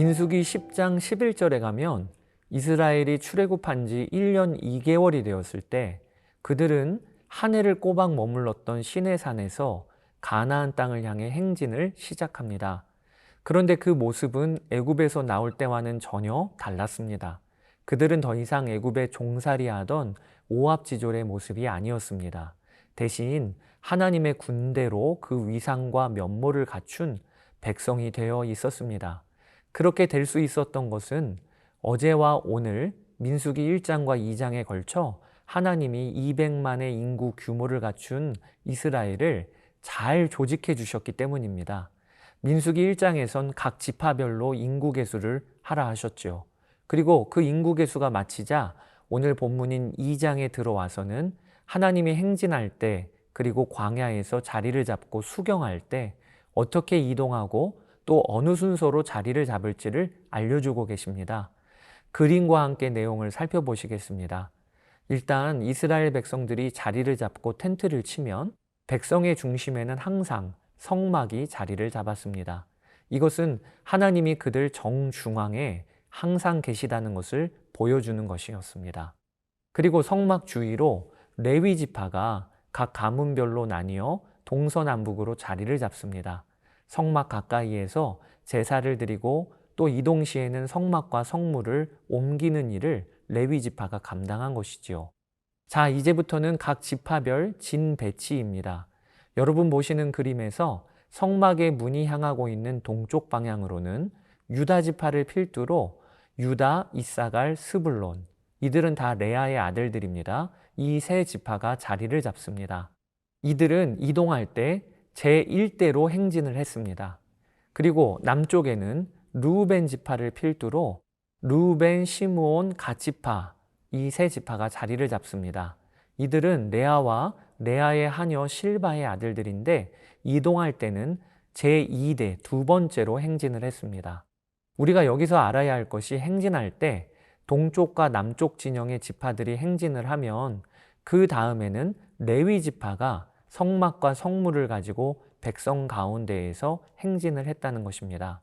민수기 10장 11절에 가면 이스라엘이 출애굽한 지 1년 2개월이 되었을 때 그들은 한 해를 꼬박 머물렀던 시내산에서 가나안 땅을 향해 행진을 시작합니다. 그런데 그 모습은 애굽에서 나올 때와는 전혀 달랐습니다. 그들은 더 이상 애굽에 종살이하던 오합지졸의 모습이 아니었습니다. 대신 하나님의 군대로 그 위상과 면모를 갖춘 백성이 되어 있었습니다. 그렇게 될 수 있었던 것은 어제와 오늘 민수기 1장과 2장에 걸쳐 하나님이 200만의 인구 규모를 갖춘 이스라엘을 잘 조직해 주셨기 때문입니다. 민수기 1장에선 각 지파별로 인구 계수를 하라 하셨죠. 그리고 그 인구 계수가 마치자 오늘 본문인 2장에 들어와서는 하나님이 행진할 때 그리고 광야에서 자리를 잡고 수경할 때 어떻게 이동하고 또 어느 순서로 자리를 잡을지를 알려주고 계십니다. 그림과 함께 내용을 살펴보시겠습니다. 일단 이스라엘 백성들이 자리를 잡고 텐트를 치면 백성의 중심에는 항상 성막이 자리를 잡았습니다. 이것은 하나님이 그들 정중앙에 항상 계시다는 것을 보여주는 것이었습니다. 그리고 성막 주위로 레위 지파가 각 가문별로 나뉘어 동서남북으로 자리를 잡습니다. 성막 가까이에서 제사를 드리고 또 이동 시에는 성막과 성물을 옮기는 일을 레위 지파가 감당한 것이지요. 자, 이제부터는 각 지파별 진 배치입니다. 여러분 보시는 그림에서 성막의 문이 향하고 있는 동쪽 방향으로는 유다 지파를 필두로 유다, 이사갈, 스불론, 이들은 다 레아의 아들들입니다. 이 세 지파가 자리를 잡습니다. 이들은 이동할 때 제1대로 행진을 했습니다. 그리고 남쪽에는 르우벤 지파를 필두로 르우벤, 시므온, 갓 지파, 이 세 지파가 자리를 잡습니다. 이들은 레아와 레아의 하녀 실바의 아들들인데 이동할 때는 제2대 두 번째로 행진을 했습니다. 우리가 여기서 알아야 할 것이 행진할 때 동쪽과 남쪽 진영의 지파들이 행진을 하면 그 다음에는 레위 지파가 성막과 성물을 가지고 백성 가운데에서 행진을 했다는 것입니다.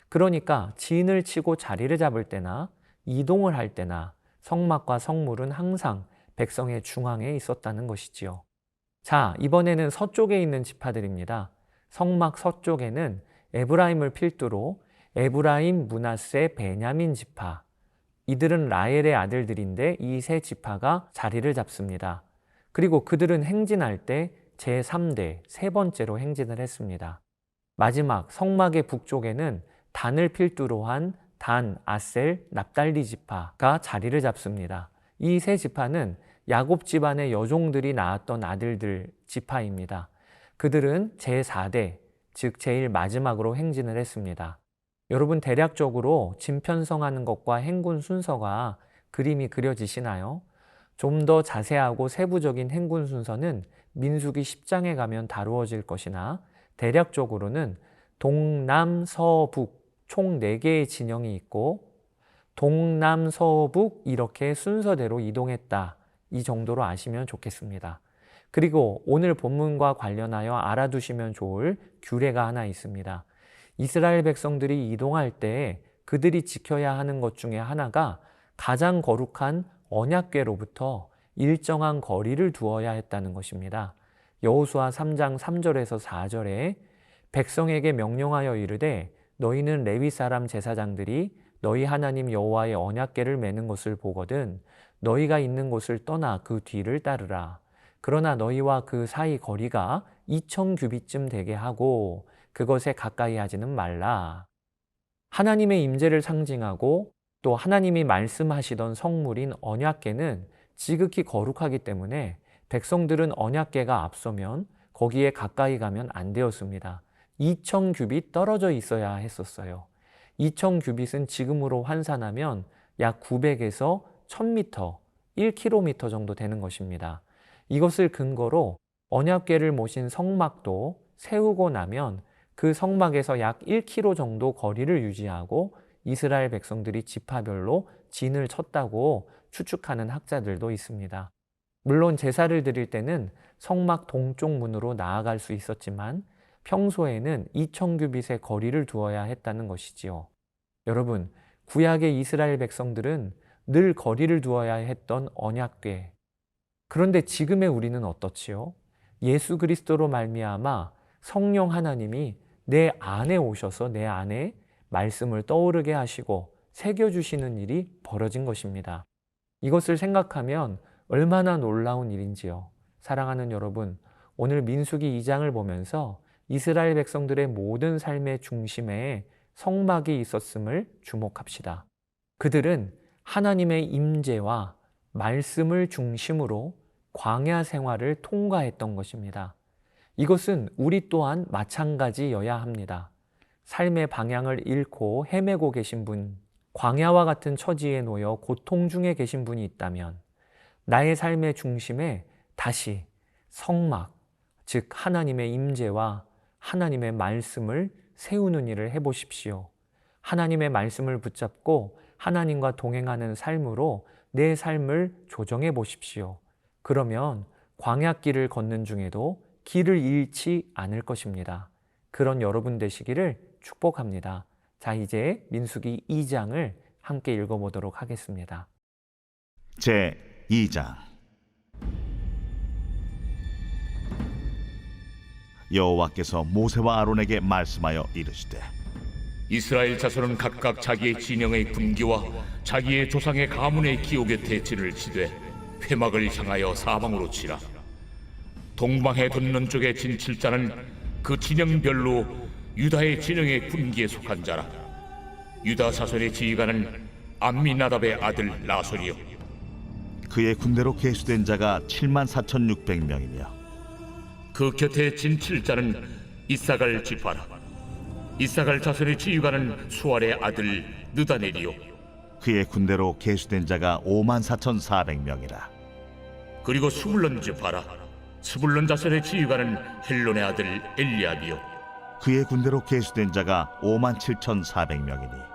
그러니까 진을 치고 자리를 잡을 때나 이동을 할 때나 성막과 성물은 항상 백성의 중앙에 있었다는 것이지요. 자, 이번에는 서쪽에 있는 지파들입니다. 성막 서쪽에는 에브라임을 필두로 에브라임, 므낫세, 베냐민 지파, 이들은 라헬의 아들들인데 이 세 지파가 자리를 잡습니다. 그리고 그들은 행진할 때 제3대, 세 번째로 행진을 했습니다. 마지막 성막의 북쪽에는 단을 필두로 한 단, 아셀, 납달리 지파가 자리를 잡습니다. 이 세 지파는 야곱 집안의 여종들이 낳았던 아들들 지파입니다. 그들은 제4대, 즉 제일 마지막으로 행진을 했습니다. 여러분 대략적으로 진 편성하는 것과 행군 순서가 그림이 그려지시나요? 좀 더 자세하고 세부적인 행군 순서는 민수기 10장에 가면 다루어질 것이나 대략적으로는 동남서북 총 4개의 진영이 있고 동남서북 이렇게 순서대로 이동했다. 이 정도로 아시면 좋겠습니다. 그리고 오늘 본문과 관련하여 알아두시면 좋을 규례가 하나 있습니다. 이스라엘 백성들이 이동할 때 그들이 지켜야 하는 것 중에 하나가 가장 거룩한 언약궤로부터 일정한 거리를 두어야 했다는 것입니다. 여호수아 3장 3절에서 4절에 백성에게 명령하여 이르되 너희는 레위 사람 제사장들이 너희 하나님 여호와의 언약궤를 매는 것을 보거든 너희가 있는 곳을 떠나 그 뒤를 따르라. 그러나 너희와 그 사이 거리가 2000규빗쯤 되게 하고 그것에 가까이 하지는 말라. 하나님의 임재를 상징하고 또 하나님이 말씀하시던 성물인 언약궤는 지극히 거룩하기 때문에 백성들은 언약궤가 앞서면 거기에 가까이 가면 안 되었습니다. 2000규빗 떨어져 있어야 했었어요. 2000규빗은 지금으로 환산하면 약 900에서 1000m, 1km 정도 되는 것입니다. 이것을 근거로 언약궤를 모신 성막도 세우고 나면 그 성막에서 약 1km 정도 거리를 유지하고 이스라엘 백성들이 지파별로 진을 쳤다고 추측하는 학자들도 있습니다. 물론 제사를 드릴 때는 성막 동쪽 문으로 나아갈 수 있었지만 평소에는 2000규빗의 거리를 두어야 했다는 것이지요. 여러분, 구약의 이스라엘 백성들은 늘 거리를 두어야 했던 언약궤. 그런데 지금의 우리는 어떻지요? 예수 그리스도로 말미암아 성령 하나님이 내 안에 오셔서 내 안에 말씀을 떠오르게 하시고 새겨주시는 일이 벌어진 것입니다. 이것을 생각하면 얼마나 놀라운 일인지요. 사랑하는 여러분, 오늘 민수기 2장을 보면서 이스라엘 백성들의 모든 삶의 중심에 성막이 있었음을 주목합시다. 그들은 하나님의 임재와 말씀을 중심으로 광야 생활을 통과했던 것입니다. 이것은 우리 또한 마찬가지여야 합니다. 삶의 방향을 잃고 헤매고 계신 분, 광야와 같은 처지에 놓여 고통 중에 계신 분이 있다면 나의 삶의 중심에 다시 성막, 즉 하나님의 임재와 하나님의 말씀을 세우는 일을 해보십시오. 하나님의 말씀을 붙잡고 하나님과 동행하는 삶으로 내 삶을 조정해 보십시오. 그러면 광야길을 걷는 중에도 길을 잃지 않을 것입니다. 그런 여러분 되시기를 축복합니다. 자, 이제 민수기 2장을 함께 읽어보도록 하겠습니다. 제 2장. 여호와께서 모세와 아론에게 말씀하여 이르시되 이스라엘 자손은 각각 자기의 진영의 군기와 자기의 조상의 가문의 기호 곁에 진을 치되 회막을 향하여 사방으로 치라. 동방해 돋는 쪽에 진 7자는 그 진영별로 유다의 진영의 군기에 속한 자라. 유다 자손의 지휘관은 암미나답의 아들 나손이요, 그의 군대로 계수된 자가 74,600명이며 그 곁에 진 7자는 이사갈 지파라. 이사갈 자손의 지휘관은 수알의 아들 느다넬이요, 그의 군대로 계수된 자가 54,400명이라. 그리고 스불론 지파라. 스불론 자손의 지휘관은 헬론의 아들 엘리압이요, 그의 군대로 계수된 자가 57,400명이니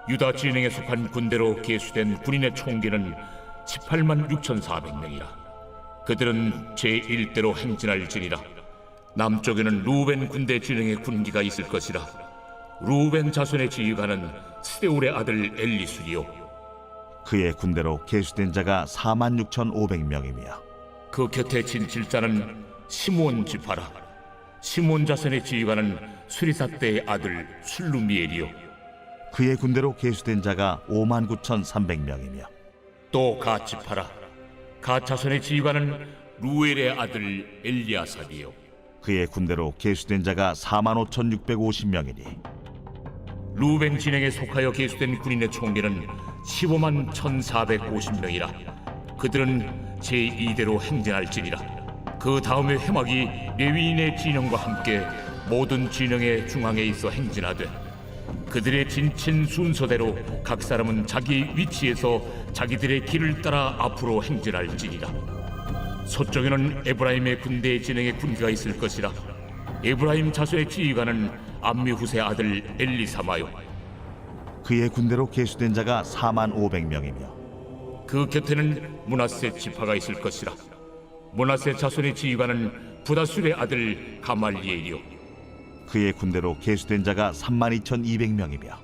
유다 진영에 속한 군대로 계수된 군인의 총기는 186,400명이라. 그들은 제1대로 행진할지니라. 남쪽에는 루벤 군대 진영의 군기가 있을 것이라. 루벤 자손의 지휘관은 스데울의 아들 엘리술이요, 그의 군대로 계수된 자가 46,500명이며 그 곁에 진 7자는 시므온 지파라. 시므온 자손의 지휘관은 수리사대의 아들 술루미엘이요, 그의 군대로 계수된 자가 59,300명이며 또 갓 지파라. 갓 자손의 지휘관은 루엘의 아들 엘리아삽이요, 그의 군대로 계수된 자가 45,650명이니 루벤 진영에 속하여 계수된 군인의 총기는 151,450명이라. 그들은 제2대로 행진할지니라. 그 다음에 회막이 레위인의 진영과 함께 모든 진영의 중앙에 있어 행진하되 그들의 진친 순서대로 각 사람은 자기 위치에서 자기들의 길을 따라 앞으로 행진할지니라. 서쪽에는 에브라임의 군대의 진영의 군기가 있을 것이라. 에브라임 자손의 지휘관은 암미후세 아들 엘리사마요, 그의 군대로 계수된 자가 45,000명이며 그 곁에는 므낫세 지파가 있을 것이라. 므낫세 자손의 지휘관은 부다술의 아들 가말리엘이요, 그의 군대로 계수된 자가 32,200명이며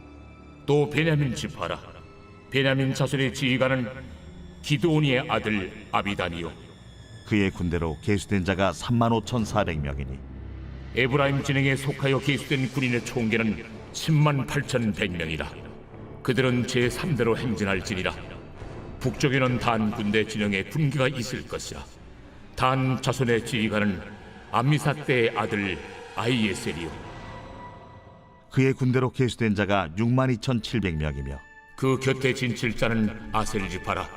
또 베냐민 지파라. 베냐민 자손의 지휘관은 기드온이의 아들 아비단이요, 그의 군대로 계수된 자가 35,400명이니 에브라임 진영에 속하여 계수된 군인의 총계는 108,100명이라. 그들은 제3대로 행진할지니라. 북쪽에는 단 군대 진영에 군기가 있을 것이라. 단 자손의 지휘관은 암미사대의 아들 아이에셀이요, 그의 군대로 계수된 자가 62,700명이며 그 곁에 진 7자는 아셀 지파라.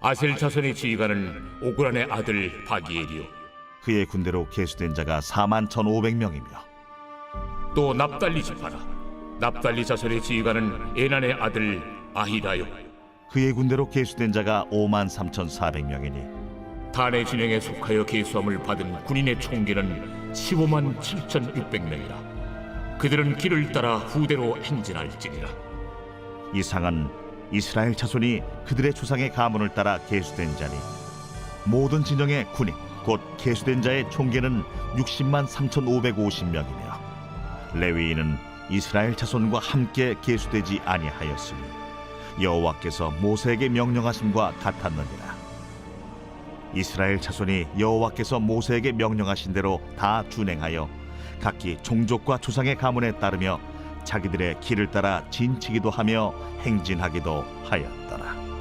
아셀 자손의 지휘관은 오그란의 아들 바기엘이요, 그의 군대로 계수된 자가 41,500명이며 또 납달리 지파라. 납달리 자손의 지휘관은 에난의 아들 아히라요, 그의 군대로 계수된 자가 53,400명이니 단의 진영에 속하여 계수함을 받은 군인의 총기는 157,600명이라. 그들은 길을 따라 후대로 행진할지니라. 이상은 이스라엘 자손이 그들의 조상의 가문을 따라 계수된 자니 모든 진영의 군인 곧 계수된 자의 총계는 603,550명이며 레위인은 이스라엘 자손과 함께 계수되지 아니하였으니 여호와께서 모세에게 명령하심과 같았느니라. 이스라엘 자손이 여호와께서 모세에게 명령하신 대로 다 준행하여 각기 종족과 조상의 가문에 따르며 자기들의 길을 따라 진치기도 하며 행진하기도 하였더라.